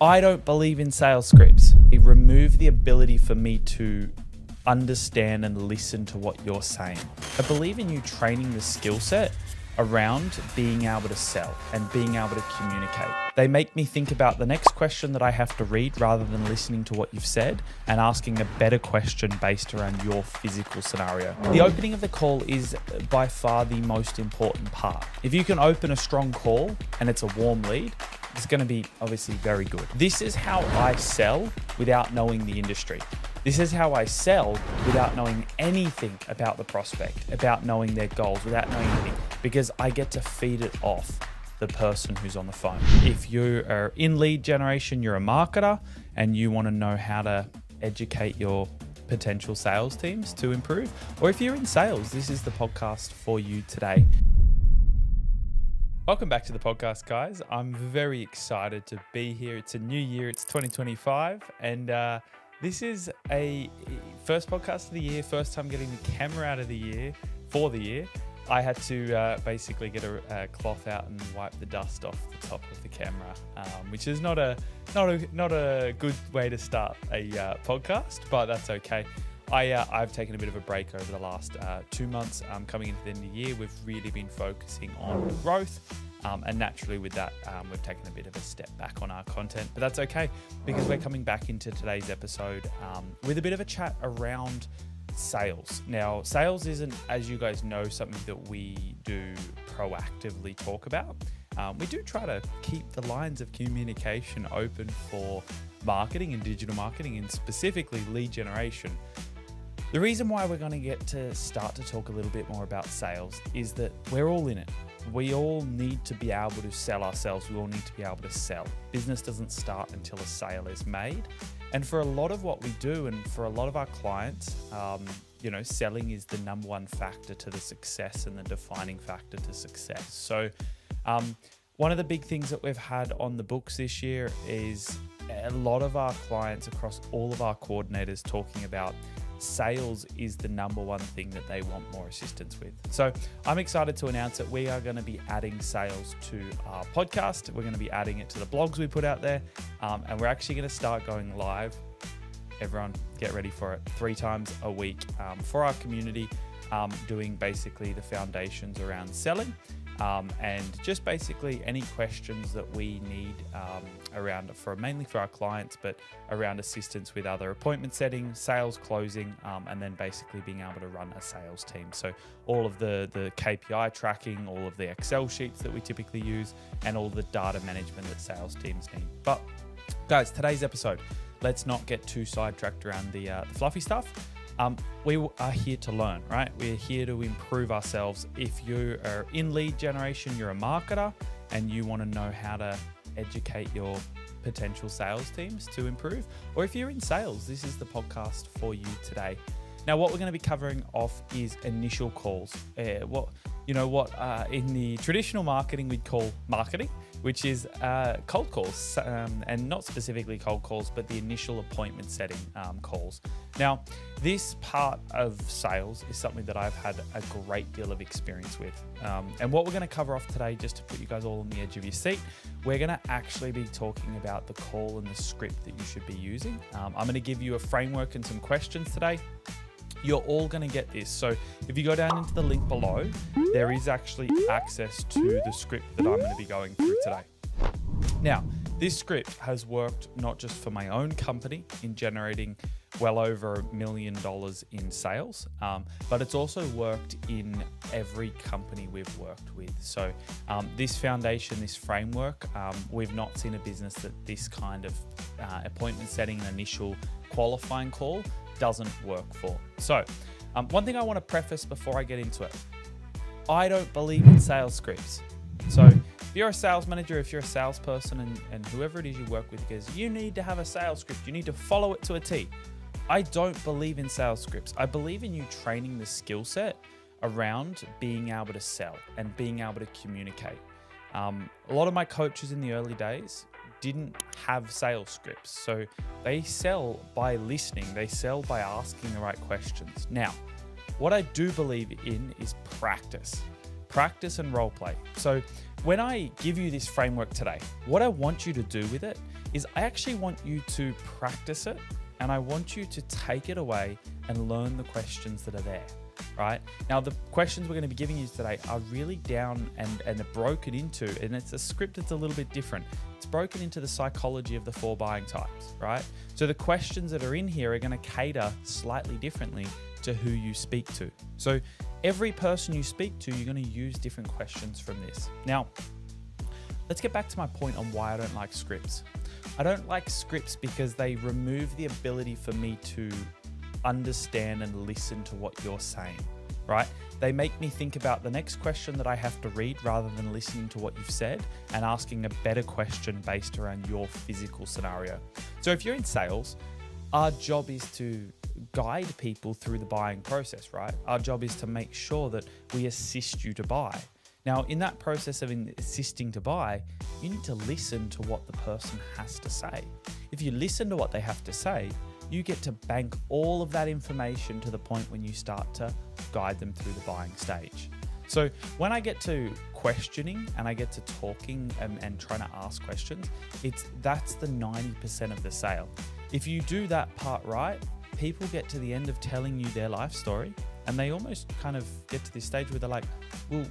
I don't believe in sales scripts. It removes the ability for me to understand and listen to what you're saying. I believe in you training the skill set around being able to sell and being able to communicate. They make me think about the next question that I have to read rather than listening to what you've said and asking a better question based around your physical scenario. The opening of the call is by far the most important part. If you can open a strong call and it's a warm lead, it's going to be obviously very good. This is how I sell without knowing the industry. This is how I sell without knowing anything about the prospect, about knowing their goals, without knowing anything, because I get to feed it off the person who's on the phone. If you are in lead generation, you're a marketer and you want to know how to educate your potential sales teams to improve, or if you're in sales, this is the podcast for you today. Welcome back to the podcast, guys. I'm very excited to be here. It's a new year, it's 2025, and this is a first podcast of the year, first time getting the camera out of the year for the year. I had to basically get a cloth out and wipe the dust off the top of the camera, which is not a good way to start a podcast, but that's okay. I've taken a bit of a break over the last 2 months. Coming into the end of the year, we've really been focusing on growth. And naturally with that, we've taken a bit of a step back on our content, but that's okay because we're coming back into today's episode with a bit of a chat around sales. Now, sales isn't, as you guys know, something that we do proactively talk about. We do try to keep the lines of communication open for marketing and digital marketing, and specifically lead generation. The reason why we're going to get to start to talk a little bit more about sales is that we're all in it. We all need to be able to sell ourselves. We all need to be able to sell. Business doesn't start until a sale is made. And for a lot of what we do and for a lot of our clients, selling is the number one factor to the success and the defining factor to success. So one of the big things that we've had on the books this year is a lot of our clients across all of our coordinators talking about sales is the number one thing that they want more assistance with. So I'm excited to announce that we are going to be adding sales to our podcast. We're going to be adding it to the blogs we put out there. And we're actually going to start going live. Everyone get ready for it 3 times a week for our community, doing basically the foundations around selling. And just basically any questions that we need mainly for our clients, but around assistance with other appointment setting, sales closing, and then basically being able to run a sales team. So all of the KPI tracking, all of the Excel sheets that we typically use, and all the data management that sales teams need. But guys, today's episode, let's not get too sidetracked around the fluffy stuff. We are here to learn, right? We're here to improve ourselves. If you are in lead generation, you're a marketer and you want to know how to educate your potential sales teams to improve, or if you're in sales, this is the podcast for you today. Now, what we're going to be covering off is initial calls. In the traditional marketing we'd call marketing, which is cold calls, and not specifically cold calls, but the initial appointment setting calls. Now, this part of sales is something that I've had a great deal of experience with. And what we're going to cover off today, just to put you guys all on the edge of your seat, we're going to actually be talking about the call and the script that you should be using. I'm going to give you a framework and some questions today. You're all going to get this. So if you go down into the link below, there is actually access to the script that I'm going to be going through today. Now, this script has worked not just for my own company in generating well over $1 million in sales, but it's also worked in every company we've worked with. So this foundation, this framework, we've not seen a business that this kind of appointment setting and initial qualifying call doesn't work for. So one thing I want to preface before I get into it, I don't believe in sales scripts. So if you're a sales manager, if you're a salesperson, and whoever it is you work with goes, you need to have a sales script, you need to follow it to a T. I don't believe in sales scripts. I believe in you training the skill set around being able to sell and being able to communicate. A lot of my coaches in the early days didn't have sales scripts. So they sell by listening. They sell by asking the right questions. Now, what I do believe in is practice and role play. So when I give you this framework today, what I want you to do with it is I actually want you to practice it, and I want you to take it away and learn the questions that are there, right? Now, the questions we're going to be giving you today are really down and are broken into, and it's a script that's a little bit different. It's broken into the psychology of the 4 buying types, right? So the questions that are in here are going to cater slightly differently to who you speak to. So every person you speak to, you're going to use different questions from this. Now, let's get back to my point on why I don't like scripts. I don't like scripts because they remove the ability for me to understand and listen to what you're saying, right? They make me think about the next question that I have to read rather than listening to what you've said and asking a better question based around your physical scenario. So if you're in sales, our job is to guide people through the buying process, right? Our job is to make sure that we assist you to buy. Now, in that process of assisting to buy, you need to listen to what the person has to say. If you listen to what they have to say, you get to bank all of that information to the point when you start to guide them through the buying stage. So when I get to questioning and I get to talking and trying to ask questions, that's the 90% of the sale. If you do that part right, people get to the end of telling you their life story and they almost kind of get to this stage where they're like, well,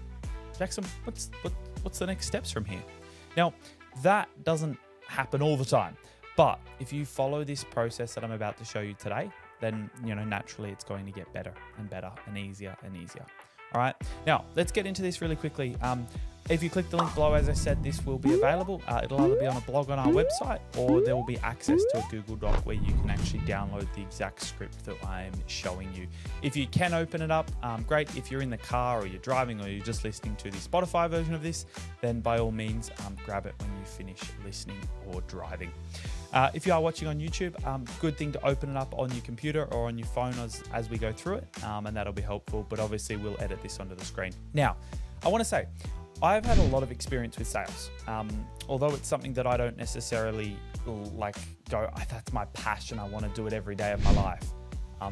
Jackson, what's the next steps from here? Now, that doesn't happen all the time, but if you follow this process that I'm about to show you today, then naturally it's going to get better and better and easier and easier. All right, now let's get into this really quickly. If you click the link below, as I said, this will be available. It'll either be on a blog on our website or there will be access to a Google Doc where you can actually download the exact script that I'm showing you. If you can open it up, great. If you're in the car or you're driving or you're just listening to the Spotify version of this, then by all means, grab it when you finish listening or driving. If you are watching on YouTube, good thing to open it up on your computer or on your phone as we go through it, and that'll be helpful, but obviously we'll edit this onto the screen. Now, I want to say, I've had a lot of experience with sales, although it's something that I don't necessarily that's my passion, I want to do it every day of my life.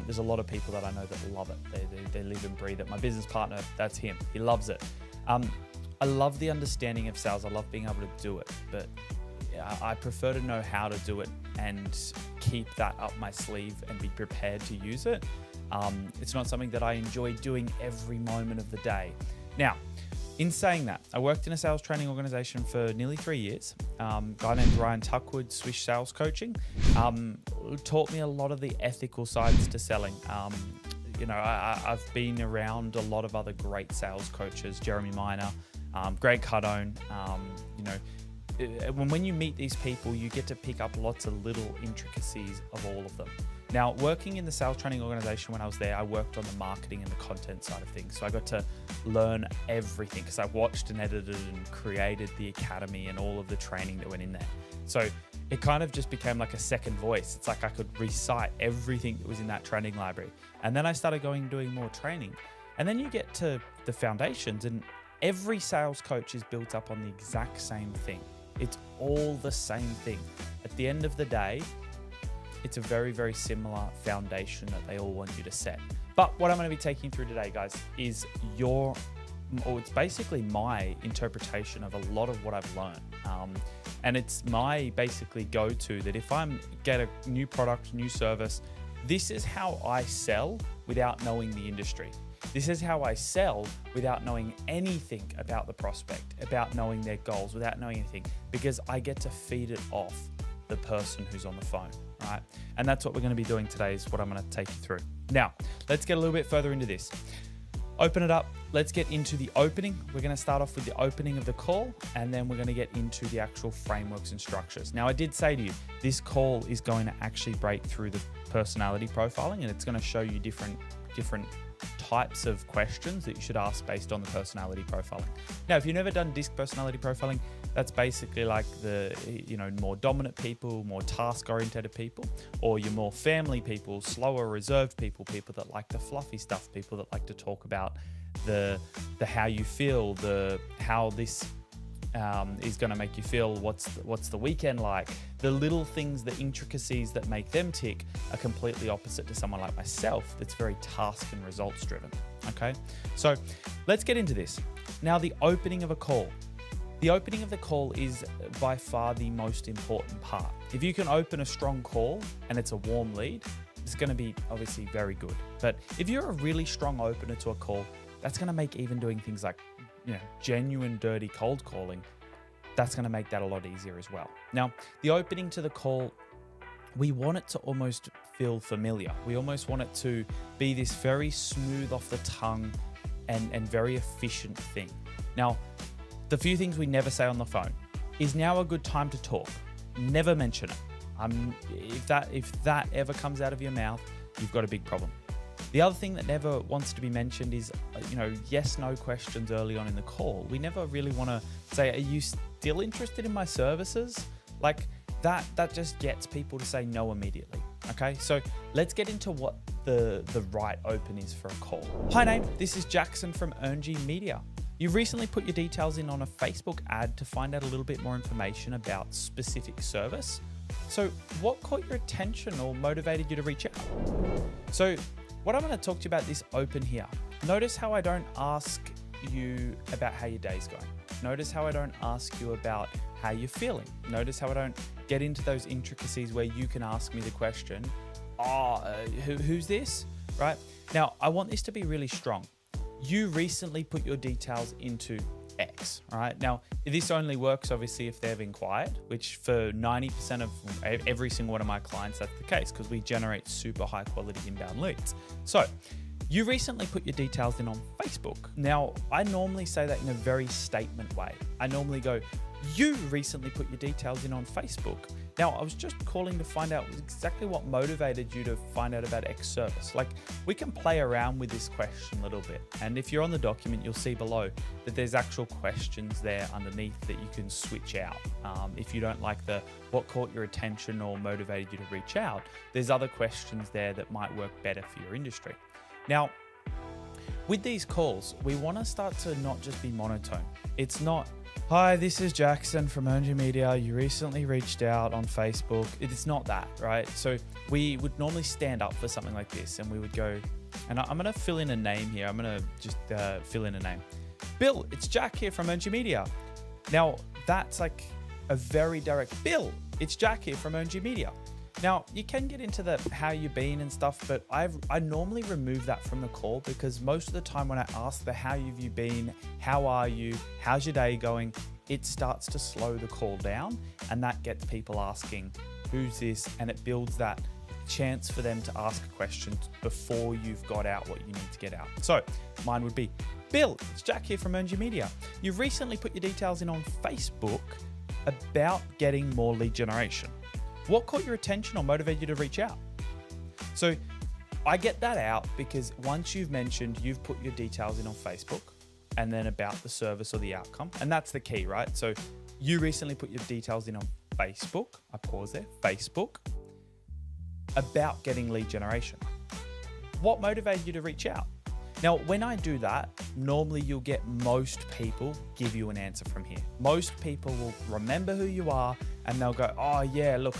There's a lot of people that I know that love it. They live and breathe it. My business partner, that's him. He loves it. I love the understanding of sales. I love being able to do it, but I prefer to know how to do it and keep that up my sleeve and be prepared to use it. It's not something that I enjoy doing every moment of the day. Now, in saying that, I worked in a sales training organization for nearly 3 years. A guy named Ryan Tuckwood, Swish Sales Coaching, taught me a lot of the ethical sides to selling. I've been around a lot of other great sales coaches, Jeremy Miner, Greg Cardone. When you meet these people, you get to pick up lots of little intricacies of all of them. Now, working in the sales training organization when I was there, I worked on the marketing and the content side of things. So I got to learn everything because I watched and edited and created the academy and all of the training that went in there. So it kind of just became like a second voice. It's like I could recite everything that was in that training library. And then I started doing more training. And then you get to the foundations, and every sales coach is built up on the exact same thing. It's all the same thing. At the end of the day, it's a very, very similar foundation that they all want you to set. But what I'm going to be taking you through today, guys, is it's basically my interpretation of a lot of what I've learned. And it's my basically go-to that if I get a new product, new service, this is how I sell without knowing the industry. This is how I sell without knowing anything about the prospect, about knowing their goals, without knowing anything, because I get to feed it off the person who's on the phone, right? And that's what we're going to be doing today, is what I'm going to take you through. Now, let's get a little bit further into this. Open it up. Let's get into the opening. We're going to start off with the opening of the call, and then we're going to get into the actual frameworks and structures. Now, I did say to you, this call is going to actually break through the personality profiling, and it's going to show you different types of questions that you should ask based on the personality profiling. Now, if you've never done DISC personality profiling, that's basically like the more dominant people, more task-oriented people, or your more family people, slower, reserved people that like the fluffy stuff, people that like to talk about the how you feel, the how this is going to make you feel, what's the weekend like. The little things, the intricacies that make them tick are completely opposite to someone like myself that's very task and results driven. Okay, so let's get into this. Now, the opening of a call. The opening of the call is by far the most important part. If you can open a strong call and it's a warm lead, it's going to be obviously very good. But if you're a really strong opener to a call, that's going to make even doing things like, genuine dirty cold calling, that's going to make that a lot easier as well. Now, the opening to the call, we want it to almost feel familiar. We almost want it to be this very smooth off the tongue and very efficient thing. Now, the few things we never say on the phone: is now a good time to talk? Never mention it. If that ever comes out of your mouth, you've got a big problem. The other thing that never wants to be mentioned is, yes, no questions early on in the call. We never really want to say, are you still interested in my services? Like that just gets people to say no immediately. Okay, so let's get into what the right open is for a call. Hi, name. This is Jackson from Earng Media. You've recently put your details in on a Facebook ad to find out a little bit more information about specific service. So what caught your attention or motivated you to reach out? So what I'm going to talk to you about this open here. Notice how I don't ask you about how your day's going. Notice how I don't ask you about how you're feeling. Notice how I don't get into those intricacies where you can ask me the question, who's this? Right? Now, I want this to be really strong. You recently put your details into X, right? Now, this only works obviously if they've inquired, which for 90% of every single one of my clients, that's the case because we generate super high quality inbound leads. So you recently put your details in on Facebook. Now, I normally say that in a very statement way. I normally go, you recently put your details in on Facebook. Now, I was just calling to find out exactly what motivated you to find out about X service. Like, we can play around with this question a little bit. And if you're on the document, you'll see below that there's actual questions there underneath that you can switch out. If you don't like the what caught your attention or motivated you to reach out, there's other questions there that might work better for your industry. Now, with these calls, we want to start to not just be monotone. It's not, hi, this is Jackson from Earng Media. You recently reached out on Facebook. It's not that, right? So we would normally stand up for something like this and we would go, and I'm going to fill in a name here. I'm going to just fill in a name. Bill, it's Jack here from Earng Media. Now, that's like a very direct, Bill, it's Jack here from Earng Media. Now, you can get into the how you been and stuff, but I normally remove that from the call because most of the time when I ask the how have you been, how are you, how's your day going, it starts to slow the call down and that gets people asking, who's this? And it builds that chance for them to ask questions before you've got out what you need to get out. So mine would be, Bill, it's Jack here from Earng Media. You've recently put your details in on Facebook about getting more lead generation. What caught your attention or motivated you to reach out? So I get that out because once you've mentioned you've put your details in on Facebook and then about the service or the outcome, and that's the key, right? So you recently put your details in on Facebook, I pause there, Facebook, about getting lead generation. What motivated you to reach out? Now, when I do that, normally you'll get most people give you an answer from here. Most people will remember who you are and they'll go, oh yeah, look,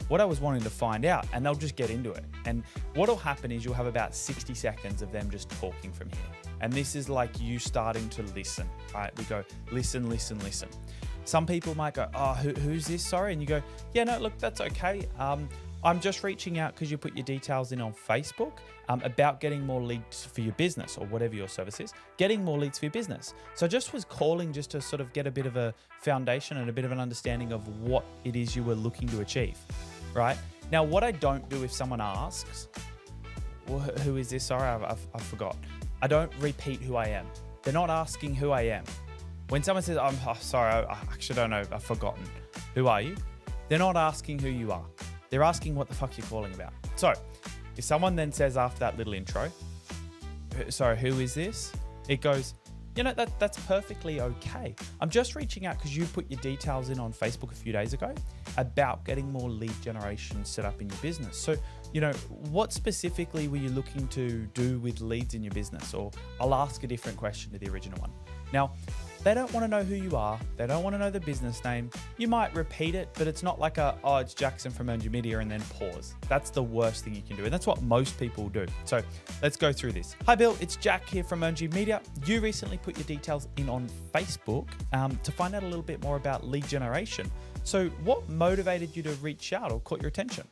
what I was wanting to find out, and they'll just get into it. And what'll happen is you'll have about 60 seconds of them just talking from here. And this is like you starting to listen, right? We go, listen, listen, listen. Some people might go, oh, who's this? Sorry. And you go, yeah, no, look, that's okay. I'm just reaching out because you put your details in on Facebook about getting more leads for your business or whatever your service is, getting more leads for your business. So I just was calling just to sort of get a bit of a foundation and a bit of an understanding of what it is you were looking to achieve, right? Now, what I don't do if someone asks, well, who is this? Sorry, I forgot. I don't repeat who I am. They're not asking who I am. When someone says, sorry, I actually don't know, I've forgotten. Who are you? They're not asking who you are. They're asking what the fuck you're calling about. So if someone then says after that little intro, sorry, who is this? It goes, that's perfectly okay. I'm just reaching out because you put your details in on Facebook a few days ago about getting more lead generation set up in your business. So, what specifically were you looking to do with leads in your business? Or I'll ask a different question to the original one. Now, they don't want to know who you are. They don't want to know the business name. You might repeat it, but it's not like it's Jackson from Earng Media and then pause. That's the worst thing you can do. And that's what most people do. So let's go through this. Hi, Bill. It's Jack here from Earng Media. You recently put your details in on Facebook to find out a little bit more about lead generation. So what motivated you to reach out or caught your attention?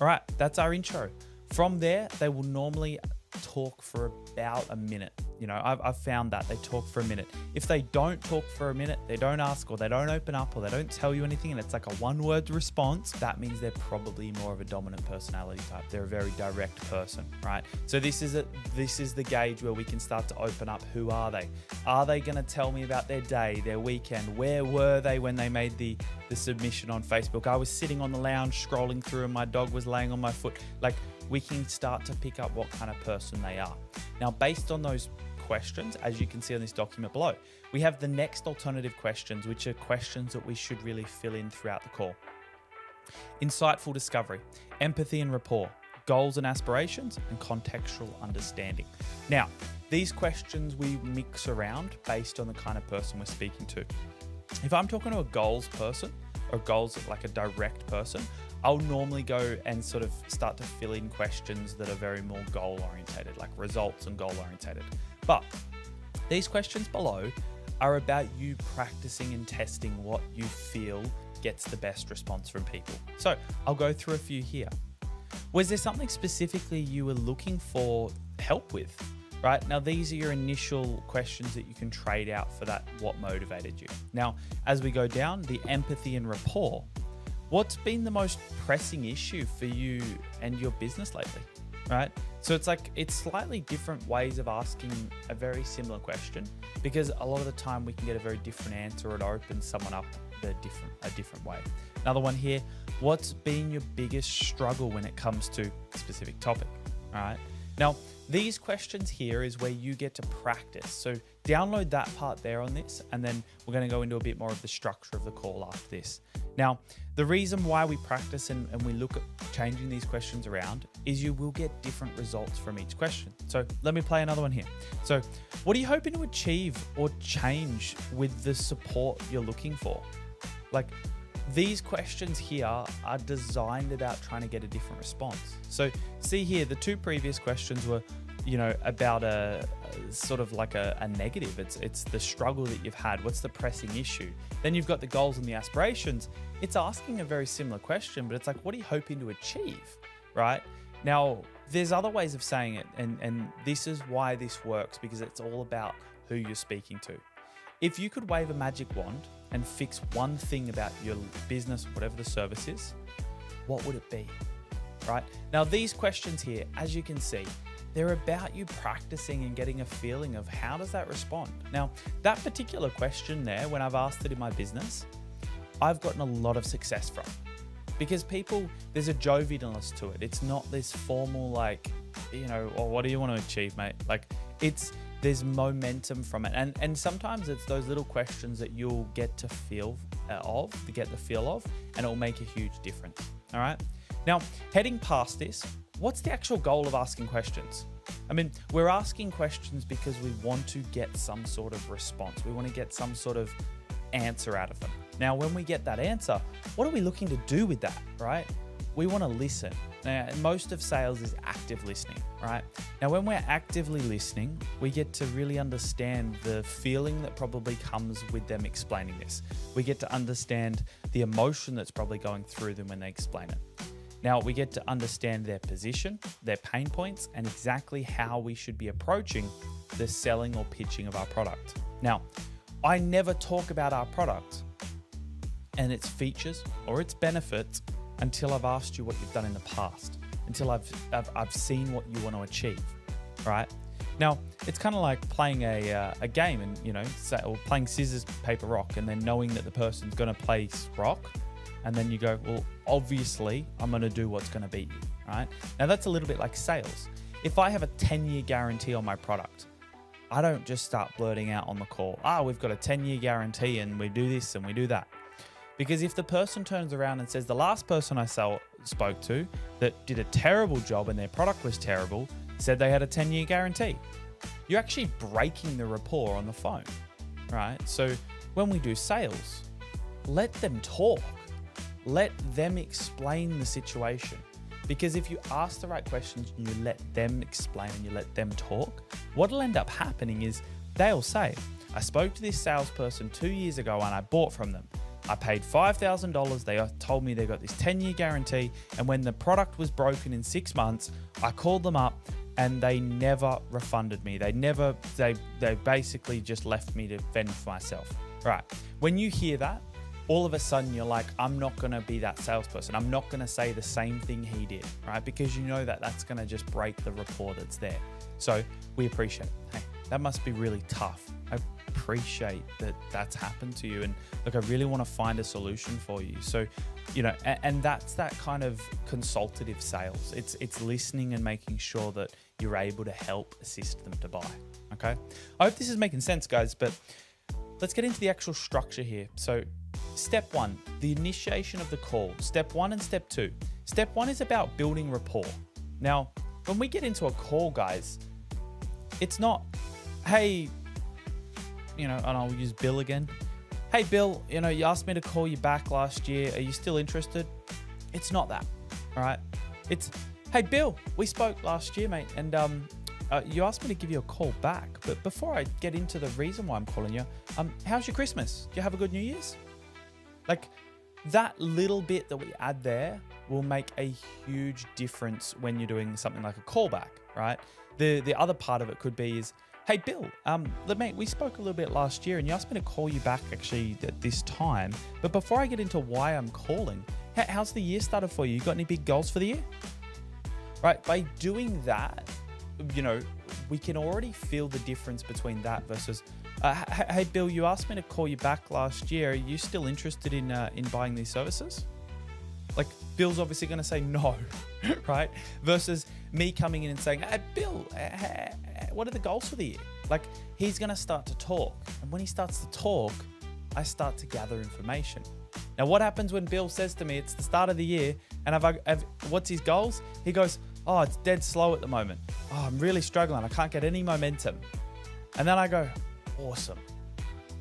All right, that's our intro. From there, they will normally talk for about a minute. I've found that they talk for a minute. If they don't talk for a minute, they don't ask or they don't open up or they don't tell you anything and it's like a one-word response, that means they're probably more of a dominant personality type. They're a very direct person, right? So this is the gauge where we can start to open up. Who are they? Are they going to tell me about their day, their weekend? Where were they when they made the submission on Facebook? I was sitting on the lounge scrolling through and my dog was laying on my foot. Like, we can start to pick up what kind of person they are. Now, based on those questions, as you can see on this document below, we have the next alternative questions, which are questions that we should really fill in throughout the call. Insightful discovery, empathy and rapport, goals and aspirations, and contextual understanding. Now, these questions we mix around based on the kind of person we're speaking to. If I'm talking to a goals person, or goals like a direct person, I'll normally go and sort of start to fill in questions that are very more goal orientated, like results and goal orientated. But these questions below are about you practicing and testing what you feel gets the best response from people. So I'll go through a few here. Was there something specifically you were looking for help with? Right? Now, these are your initial questions that you can trade out for that, what motivated you. Now, as we go down, the empathy and rapport. What's been the most pressing issue for you and your business lately, right? So it's slightly different ways of asking a very similar question, because a lot of the time we can get a very different answer. It opens someone up a different way. Another one here, what's been your biggest struggle when it comes to a specific topic, all right? Now, these questions here is where you get to practice. So download that part there on this, and then we're going to go into a bit more of the structure of the call after this. Now, the reason why we practice and we look at changing these questions around is you will get different results from each question. So let me play another one here. So what are you hoping to achieve or change with the support you're looking for? Like, these questions here are designed about trying to get a different response. So see here, the two previous questions were, about a sort of like a negative. It's the struggle that you've had. What's the pressing issue? Then you've got the goals and the aspirations. It's asking a very similar question, but it's like, what are you hoping to achieve, right? Now, there's other ways of saying it, and this is why this works, because it's all about who you're speaking to. If you could wave a magic wand and fix one thing about your business, whatever the service is, what would it be, right? Now, these questions here, as you can see, they're about you practicing and getting a feeling of how does that respond. Now, that particular question there, when I've asked it in my business, I've gotten a lot of success from, because there's a jovialness to it. It's not this formal, like, what do you want to achieve, mate? Like, there's momentum from it. And sometimes it's those little questions that you'll get the feel of, and it'll make a huge difference. All right. Now, heading past this, what's the actual goal of asking questions? I mean, we're asking questions because we want to get some sort of response. We want to get some sort of answer out of them. Now, when we get that answer, what are we looking to do with that, right? We want to listen. Now, most of sales is active listening, right? Now, when we're actively listening, we get to really understand the feeling that probably comes with them explaining this. We get to understand the emotion that's probably going through them when they explain it. Now, we get to understand their position, their pain points, and exactly how we should be approaching the selling or pitching of our product. Now, I never talk about our product and its features or its benefits until I've asked you what you've done in the past, until I've seen what you want to achieve, right? Now, it's kind of like playing a game and, or playing scissors, paper, rock, and then knowing that the person's going to play rock. And then you go, well, obviously, I'm going to do what's going to beat you, right? Now, that's a little bit like sales. If I have a 10-year guarantee on my product, I don't just start blurting out on the call, we've got a 10-year guarantee and we do this and we do that. Because if the person turns around and says, the last person I spoke to that did a terrible job and their product was terrible, said they had a 10-year guarantee, you're actually breaking the rapport on the phone, right? So when we do sales, let them talk. Let them explain the situation. Because if you ask the right questions and you let them explain and you let them talk, what'll end up happening is they'll say, I spoke to this salesperson 2 years ago and I bought from them. I paid $5,000. They told me they got this 10-year guarantee. And when the product was broken in 6 months, I called them up and they never refunded me. They basically just left me to fend for myself. Right. When you hear that, all of a sudden you're like, I'm not going to be that salesperson. I'm not going to say the same thing he did, right? Because you know that that's going to just break the rapport that's there. So we appreciate it. Hey, that must be really tough. I appreciate that that's happened to you. And look, I really want to find a solution for you. So, and that's that kind of consultative sales. It's listening and making sure that you're able to help assist them to buy. Okay. I hope this is making sense, guys, but let's get into the actual structure here. So step one, the initiation of the call. Step one and step two. Step one is about building rapport. Now, when we get into a call, guys, it's not, hey, and I'll use Bill again. Hey, Bill, you asked me to call you back last year. Are you still interested? It's not that, all right? It's, hey, Bill, we spoke last year, mate, and you asked me to give you a call back. But before I get into the reason why I'm calling you, how's your Christmas? Do you have a good New Year's? Like, that little bit that we add there will make a huge difference when you're doing something like a callback, right? The other part of it could be is, hey, Bill, mate, we spoke a little bit last year and you asked me to call you back actually at this time. But before I get into why I'm calling, how's the year started for you? You got any big goals for the year? Right? By doing that, we can already feel the difference between that versus, hey, Bill, you asked me to call you back last year. Are you still interested in buying these services? Like, Bill's obviously going to say no, right? Versus me coming in and saying, hey, Bill, what are the goals for the year? Like, he's going to start to talk. And when he starts to talk, I start to gather information. Now, what happens when Bill says to me, it's the start of the year, and what's his goals? He goes, oh, it's dead slow at the moment. Oh, I'm really struggling. I can't get any momentum. And then I go, awesome.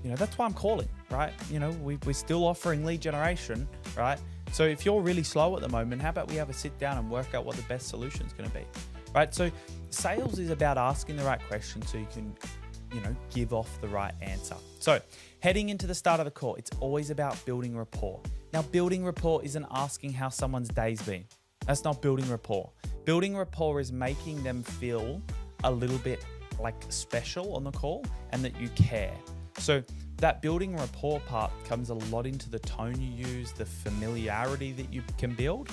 That's why I'm calling, right? We're still offering lead generation, right? So if you're really slow at the moment, how about we have a sit down and work out what the best solution is going to be, right? So sales is about asking the right question so you can, give off the right answer. So heading into the start of the call, it's always about building rapport. Now, building rapport isn't asking how someone's day's been. That's not building rapport. Building rapport is making them feel a little bit like special on the call and that you care. So that building rapport part comes a lot into the tone you use, the familiarity that you can build.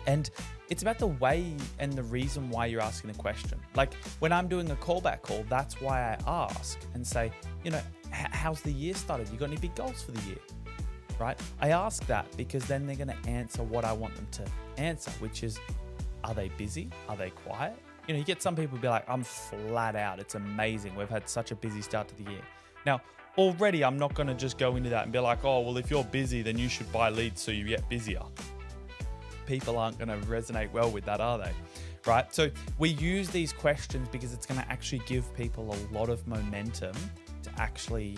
And it's about the way and the reason why you're asking the question. Like when I'm doing a callback call, that's why I ask and say, how's the year started? You got any big goals for the year? Right? I ask that because then they're going to answer what I want them to answer, which is, are they busy? Are they quiet? You get some people be like, I'm flat out. It's amazing. We've had such a busy start to the year. Now, already I'm not going to just go into that and be like, oh, well, if you're busy, then you should buy leads so you get busier. People aren't going to resonate well with that, are they? Right? So we use these questions because it's going to actually give people a lot of momentum to actually,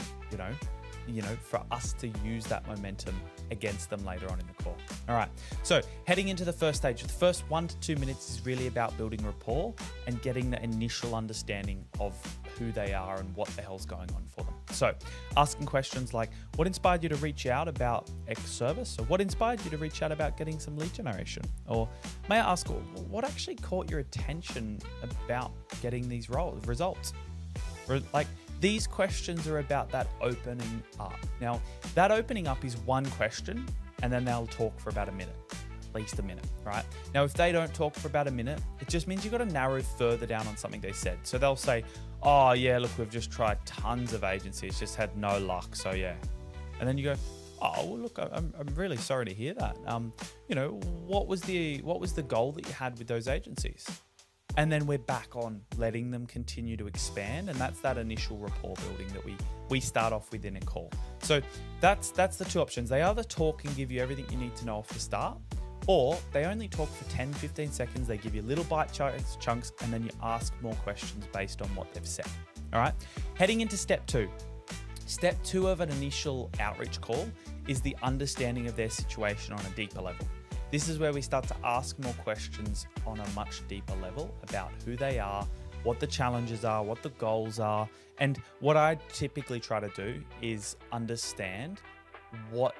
for us to use that momentum against them later on in the call. All right. So heading into the first stage, the first 1 to 2 minutes is really about building rapport and getting the initial understanding of who they are and what the hell's going on for them. So asking questions like, what inspired you to reach out about X service? Or what inspired you to reach out about getting some lead generation? Or may I ask, what actually caught your attention about getting these results? Like, these questions are about that opening up. Now, that opening up is one question, and then they'll talk for about a minute, at least a minute, right? Now, if they don't talk for about a minute, it just means you've got to narrow further down on something they said. So they'll say, oh, yeah, look, we've just tried tons of agencies, just had no luck, so yeah. And then you go, oh, well, look, I'm really sorry to hear that. What was the goal that you had with those agencies? And then we're back on letting them continue to expand. And that's that initial rapport building that we start off with in a call. So that's the two options. They either talk and give you everything you need to know off the start, or they only talk for 10, 15 seconds. They give you little bite chunks, and then you ask more questions based on what they've said. All right. Heading into step two. Step 2 of an initial outreach call is the understanding of their situation on a deeper level. This is where we start to ask more questions on a much deeper level about who they are, what the challenges are, what the goals are. And what I typically try to do is understand what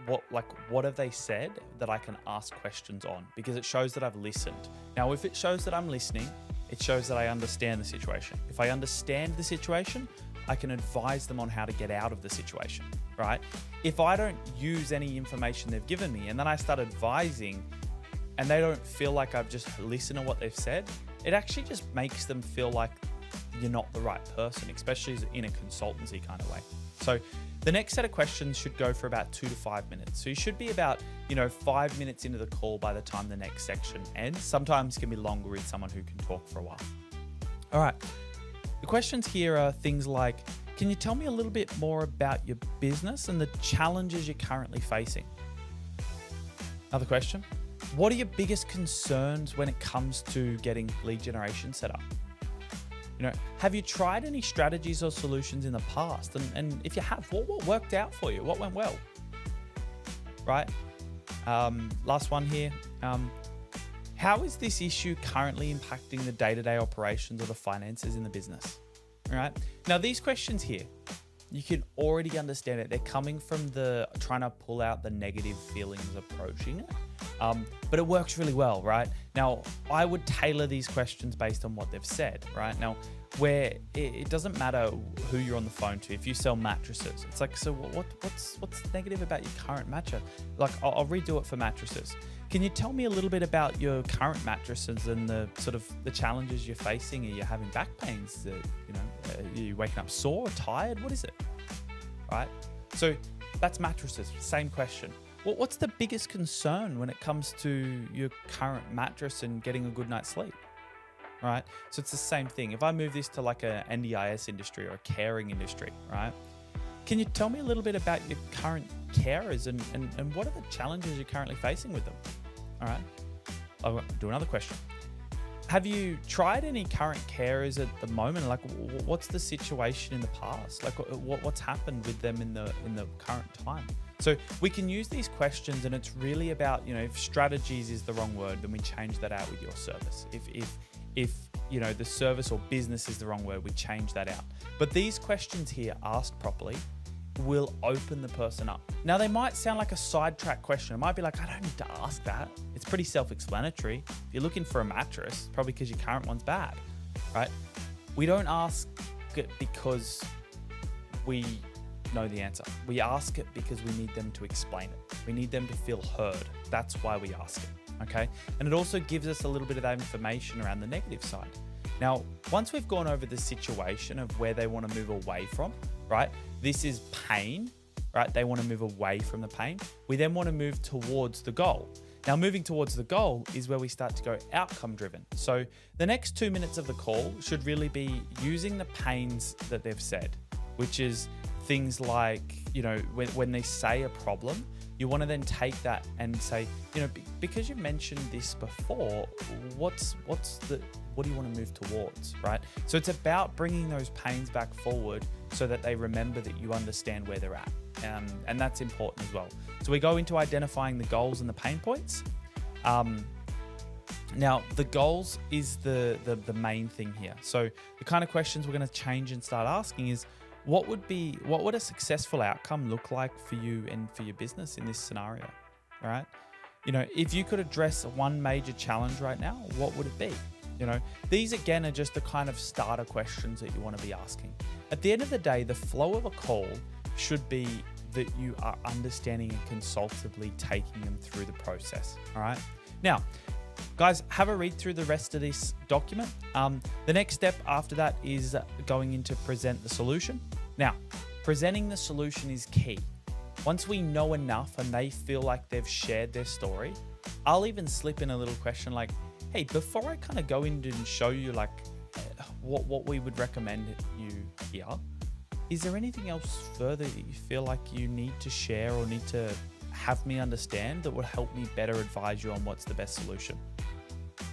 have they said that I can ask questions on, because it shows that I've listened. Now, if it shows that I'm listening, it shows that I understand the situation. If I understand the situation, I can advise them on how to get out of the situation, right? If I don't use any information they've given me and then I start advising and they don't feel like I've just listened to what they've said, it actually just makes them feel like you're not the right person, especially in a consultancy kind of way. So the next set of questions should go for about 2 to 5 minutes. So you should be about, 5 minutes into the call by the time the next section ends. Sometimes it can be longer with someone who can talk for a while. All right. The questions here are things like, can you tell me a little bit more about your business and the challenges you're currently facing? Another question, what are your biggest concerns when it comes to getting lead generation set up? Have you tried any strategies or solutions in the past? And if you have, what worked out for you? What went well? Right? Last one here. How is this issue currently impacting the day-to-day operations or the finances in the business? All right. Now, these questions here, you can already understand it. They're coming from the trying to pull out the negative feelings approaching it. But it works really well, right? Now, I would tailor these questions based on what they've said, right? Now, where it doesn't matter who you're on the phone to. If you sell mattresses, it's like, so what's negative about your current mattress? Like, I'll redo it for mattresses. Can you tell me a little bit about your current mattresses and the sort of the challenges you're facing? Are you having back pains? Are you waking up sore, tired? What is it? Right? So that's mattresses. Same question. What's the biggest concern when it comes to your current mattress and getting a good night's sleep? Right? So it's the same thing. If I move this to like a NDIS industry or a caring industry, right? Can you tell me a little bit about your current carers and what are the challenges you're currently facing with them? All right. I'll do another question. Have you tried any current carers at the moment? Like, what's the situation in the past? Like, what's happened with them in the current time? So we can use these questions, and it's really about, if strategies is the wrong word, then we change that out with your service. If the service or business is the wrong word, we change that out. But these questions here, asked properly, will open the person up. Now, they might sound like a sidetrack question. It might be like, I don't need to ask that. It's pretty self-explanatory. If you're looking for a mattress, probably because your current one's bad, right? We don't ask it because we know the answer. We ask it because we need them to explain it. We need them to feel heard. That's why we ask it, okay? And it also gives us a little bit of that information around the negative side. Now, once we've gone over the situation of where they want to move away from, right? This is pain, right? They want to move away from the pain. We then want to move towards the goal. Now, moving towards the goal is where we start to go outcome driven. So the next 2 minutes of the call should really be using the pains that they've said, which is things like, when they say a problem, you want to then take that and say, because you mentioned this before, what do you want to move towards, right? So it's about bringing those pains back forward so that they remember that you understand where they're at. And that's important as well. So we go into identifying the goals and the pain points. Now, the goals is the main thing here. So the kind of questions we're going to change and start asking is, what would a successful outcome look like for you and for your business in this scenario, all right? If you could address one major challenge right now, what would it be? These again are just the kind of starter questions that you want to be asking. At the end of the day, the flow of a call should be that you are understanding and consultatively taking them through the process, all right? Now, guys, have a read through the rest of this document. The next step after that is going into present the solution. Now, presenting the solution is key. Once we know enough and they feel like they've shared their story, I'll even slip in a little question like, hey, before I kind of go in and show you like what we would recommend you here, is there anything else further that you feel like you need to share or need to have me understand that would help me better advise you on what's the best solution?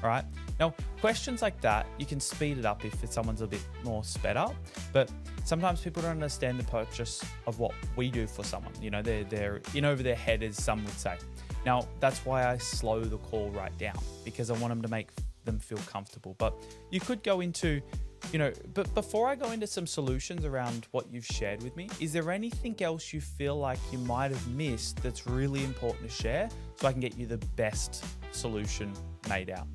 All right. Now, questions like that, you can speed it up if someone's a bit more sped up, but sometimes people don't understand the purchase of what we do for someone. You know, they're in over their head, as some would say. Now, that's why I slow the call right down, because I want them to make them feel comfortable. But you could go into, but before I go into some solutions around what you've shared with me, is there anything else you feel like you might have missed that's really important to share so I can get you the best solution made out?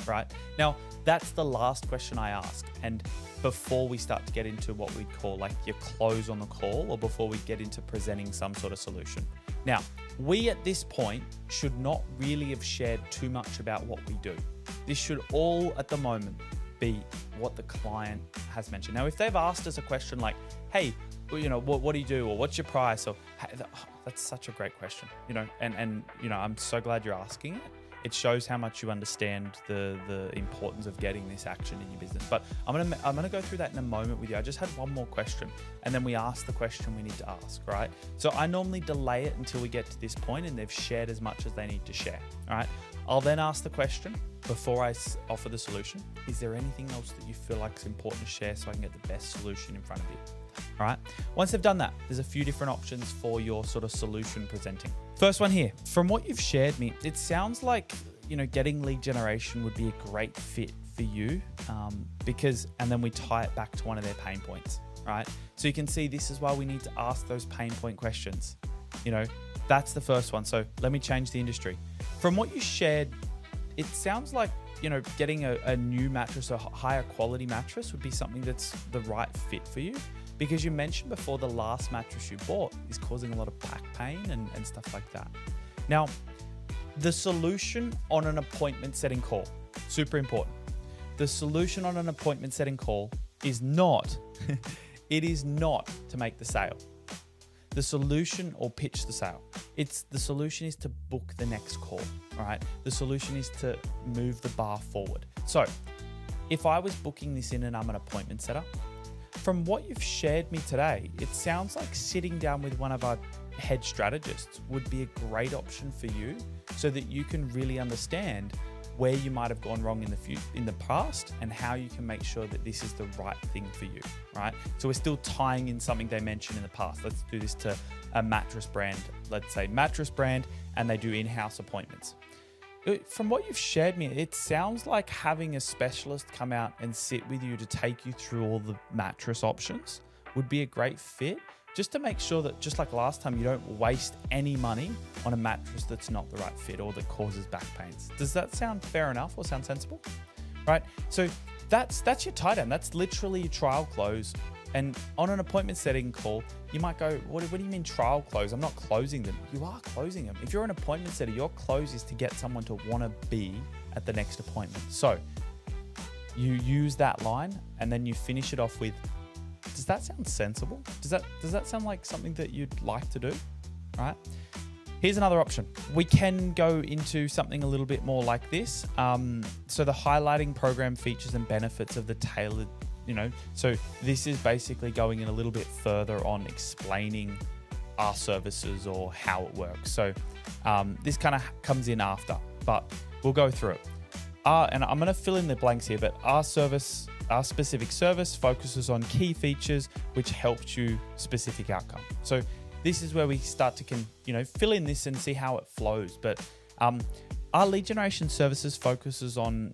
Right? Now, that's the last question I ask. And before we start to get into what we call like your close on the call, or before we get into presenting some sort of solution. Now, we at this point should not really have shared too much about what we do. This should all at the moment be what the client has mentioned. Now, if they've asked us a question like, hey, what do you do? Or what's your price? Or hey, that's such a great question, and I'm so glad you're asking it. It shows how much you understand the importance of getting this action in your business. But I'm gonna go through that in a moment with you. I just had one more question, and then we ask the question we need to ask, right? So I normally delay it until we get to this point and they've shared as much as they need to share, all right? I'll then ask the question before I offer the solution. Is there anything else that you feel like is important to share so I can get the best solution in front of you? All right. Once they've done that, there's a few different options for your sort of solution presenting. First one here, from what you've shared me, it sounds like, getting lead generation would be a great fit for you and then we tie it back to one of their pain points, right? So you can see this is why we need to ask those pain point questions. That's the first one. So let me change the industry. From what you shared, it sounds like, getting a new mattress, a higher quality mattress would be something that's the right fit for you. Because you mentioned before the last mattress you bought is causing a lot of back pain and stuff like that. Now, the solution on an appointment setting call, super important. The solution on an appointment setting call is not, it is not to make the sale. The solution or pitch the sale. The solution is to book the next call, all right? The solution is to move the bar forward. So if I was booking this in and I'm an appointment setter, from what you've shared me today, it sounds like sitting down with one of our head strategists would be a great option for you so that you can really understand where you might have gone wrong in the past and how you can make sure that this is the right thing for you, right? So we're still tying in something they mentioned in the past. Let's do this to a mattress brand, let's say mattress brand, and they do in-house appointments. From what you've shared me, it sounds like having a specialist come out and sit with you to take you through all the mattress options would be a great fit, just to make sure that, just like last time, you don't waste any money on a mattress that's not the right fit or that causes back pains. Does that sound fair enough or sound sensible? Right? So that's your tie down. That's literally your trial close. And on an appointment setting call, you might go, what do you mean trial close? I'm not closing them. You are closing them. If you're an appointment setter, your close is to get someone to want to be at the next appointment. So you use that line and then you finish it off with, does that sound sensible? Does that sound like something that you'd like to do? All right. Here's another option. We can go into something a little bit more like this. So the highlighting program features and benefits of the tailored, so this is basically going in a little bit further on explaining our services or how it works. So this kind of comes in after, but we'll go through it. And I'm going to fill in the blanks here, but our specific service focuses on key features which helps you specific outcome. So this is where we start to fill in this and see how it flows. But our lead generation services focuses on,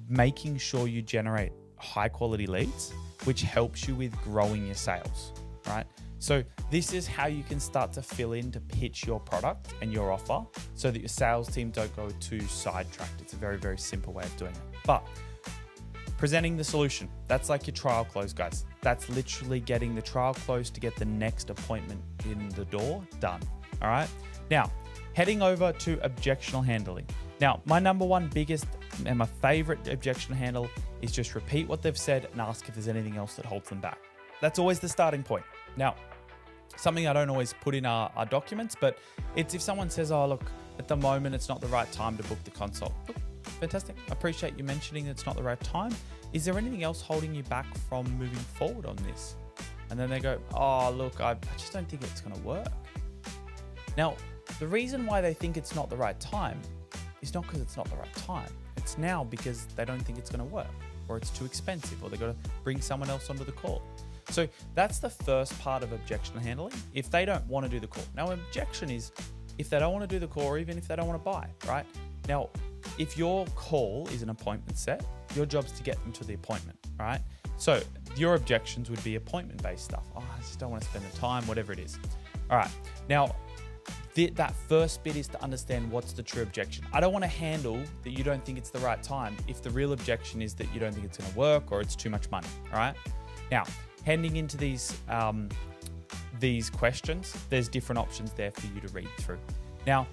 making sure you generate high quality leads, which helps you with growing your sales, right? So this is how you can start to fill in to pitch your product and your offer so that your sales team don't go too sidetracked. It's a very, very simple way of doing it. But presenting the solution, that's like your trial close, guys. That's literally getting the trial close to get the next appointment in the door done, all right? Now, heading over to objectional handling. Now, my number one biggest and my favorite objection handle is just repeat what they've said and ask if there's anything else that holds them back. That's always the starting point. Now, something I don't always put in our documents, but it's if someone says, oh, look, at the moment, it's not the right time to book the consult. Look, fantastic. I appreciate you mentioning it's not the right time. Is there anything else holding you back from moving forward on this? And then they go, oh, look, I just don't think it's going to work. Now, the reason why they think it's not the right time is not because it's not the right time. It's now because they don't think it's going to work, or it's too expensive, or they've got to bring someone else onto the call. So that's the first part of objection handling. If they don't want to do the call. Now, objection is if they don't want to do the call, or even if they don't want to buy, right? Now, if your call is an appointment set, your job's to get them to the appointment, right? So your objections would be appointment-based stuff. Oh, I just don't want to spend the time, whatever it is. All right. Now, that first bit is to understand what's the true objection. I don't want to handle that you don't think it's the right time if the real objection is that you don't think it's going to work or it's too much money, all right? Now, heading into these questions, there's different options there for you to read through. Now,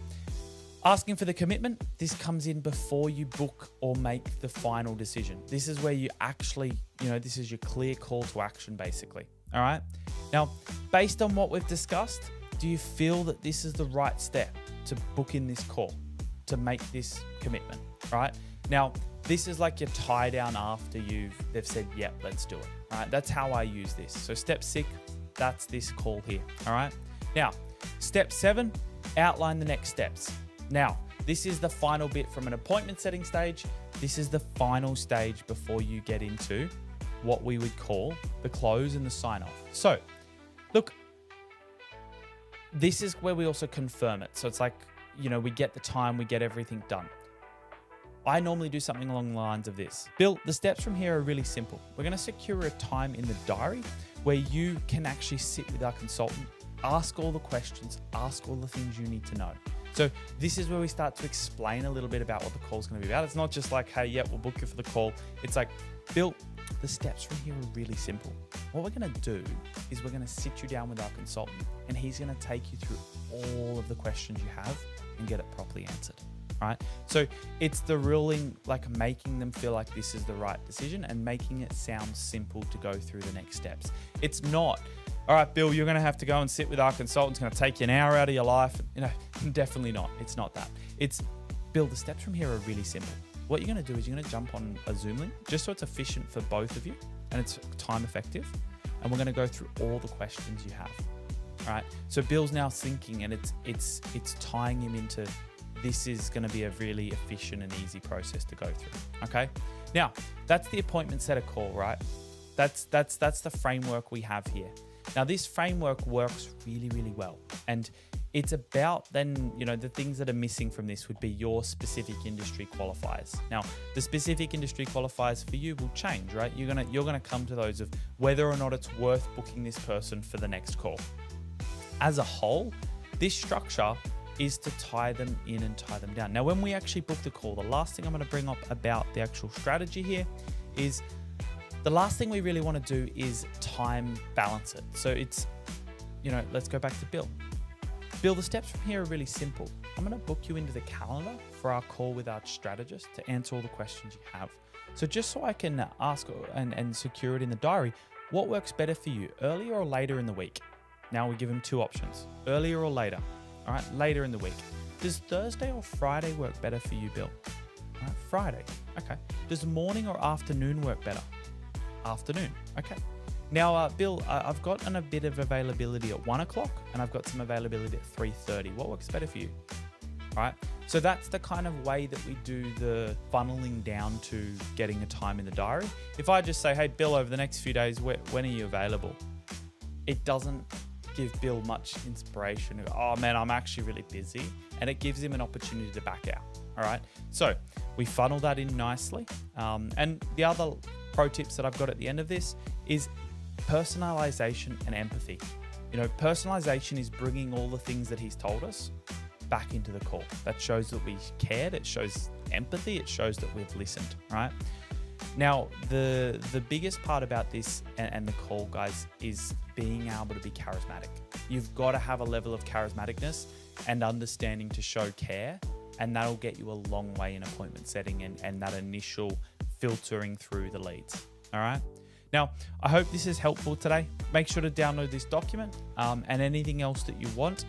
asking for the commitment, this comes in before you book or make the final decision. This is where you actually, this is your clear call to action, basically, all right? Now, based on what we've discussed, do you feel that this is the right step to book in this call, to make this commitment, right? Now, this is like your tie down after they've said, yep, let's do it, all right? That's how I use this. So step 6, that's this call here, all right? Now, step 7, outline the next steps. Now, this is the final bit from an appointment setting stage. This is the final stage before you get into what we would call the close and the sign off. So, look, this is where we also confirm it. So it's like, we get the time, we get everything done. I normally do something along the lines of this. Bill, the steps from here are really simple. We're going to secure a time in the diary where you can actually sit with our consultant, ask all the questions, ask all the things you need to know. So this is where we start to explain a little bit about what the call is going to be about. It's not just like, hey, yeah, we'll book you for the call. It's like, Bill, the steps from here are really simple. What we're going to do is we're going to sit you down with our consultant, and he's going to take you through all of the questions you have and get it properly answered, right? So it's the ruling, like making them feel like this is the right decision and making it sound simple to go through the next steps. It's not, all right, Bill, you're going to have to go and sit with our consultant. It's going to take you an hour out of your life. Definitely not. It's not that. It's, Bill, the steps from here are really simple. What you're going to do is you're going to jump on a Zoom link just so it's efficient for both of you and it's time effective. And we're going to go through all the questions you have. All right. So Bill's now thinking, and it's tying him into this is going to be a really efficient and easy process to go through. Okay. Now that's the appointment setter call, right? That's the framework we have here. Now this framework works really, really well. And it's about then, the things that are missing from this would be your specific industry qualifiers. Now, the specific industry qualifiers for you will change, right? You're gonna come to those of whether or not it's worth booking this person for the next call. As a whole, this structure is to tie them in and tie them down. Now, when we actually book the call, the last thing I'm gonna bring up about the actual strategy here is the last thing we really wanna do is time balance it. So it's, let's go back to Bill. Bill, the steps from here are really simple. I'm going to book you into the calendar for our call with our strategist to answer all the questions you have. So just so I can ask and secure it in the diary, what works better for you, earlier or later in the week? Now we give him 2 options, earlier or later. All right, later in the week. Does Thursday or Friday work better for you, Bill? All right, Friday. Okay. Does morning or afternoon work better? Afternoon. Okay. Now, Bill, I've got a bit of availability at 1 o'clock and I've got some availability at 3:30. What works better for you? All right. So that's the kind of way that we do the funneling down to getting a time in the diary. If I just say, hey, Bill, over the next few days, when are you available? It doesn't give Bill much inspiration. Oh man, I'm actually really busy. And it gives him an opportunity to back out. All right. So we funnel that in nicely. And the other pro tips that I've got at the end of this is personalization and empathy. Personalization is bringing all the things that he's told us back into the call. That shows that we cared. It shows empathy. It shows that we've listened, right? Now, the biggest part about this and the call, guys, is being able to be charismatic. You've got to have a level of charismaticness and understanding to show care, and that'll get you a long way in appointment setting and that initial filtering through the leads, all right? Now, I hope this is helpful today. Make sure to download this document and anything else that you want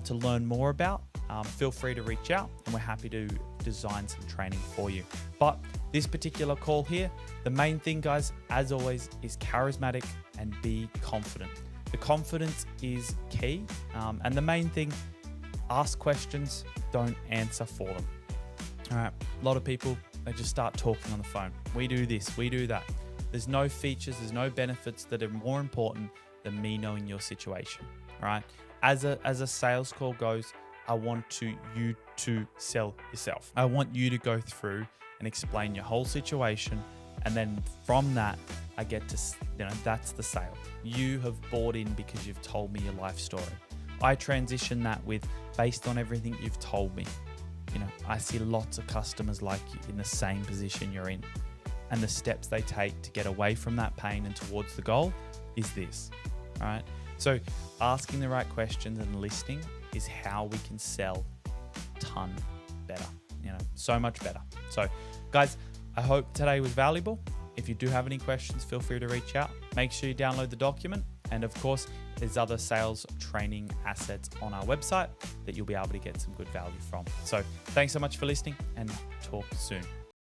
to learn more about. Feel free to reach out and we're happy to design some training for you. But this particular call here, the main thing, guys, as always, is charismatic and be confident. The confidence is key. And the main thing, ask questions, don't answer for them. All right. A lot of people, they just start talking on the phone. We do this, we do that. There's no features, there's no benefits that are more important than me knowing your situation. All right. As a sales call goes, I want you to sell yourself. I want you to go through and explain your whole situation. And then from that, I get to, that's the sale. You have bought in because you've told me your life story. I transition that with, based on everything you've told me. I see lots of customers like you in the same position you're in. And the steps they take to get away from that pain and towards the goal is this. All right. So asking the right questions and listening is how we can sell a ton better, so much better. So guys, I hope today was valuable. If you do have any questions, feel free to reach out. Make sure you download the document. And of course, there's other sales training assets on our website that you'll be able to get some good value from. So thanks so much for listening, and talk soon.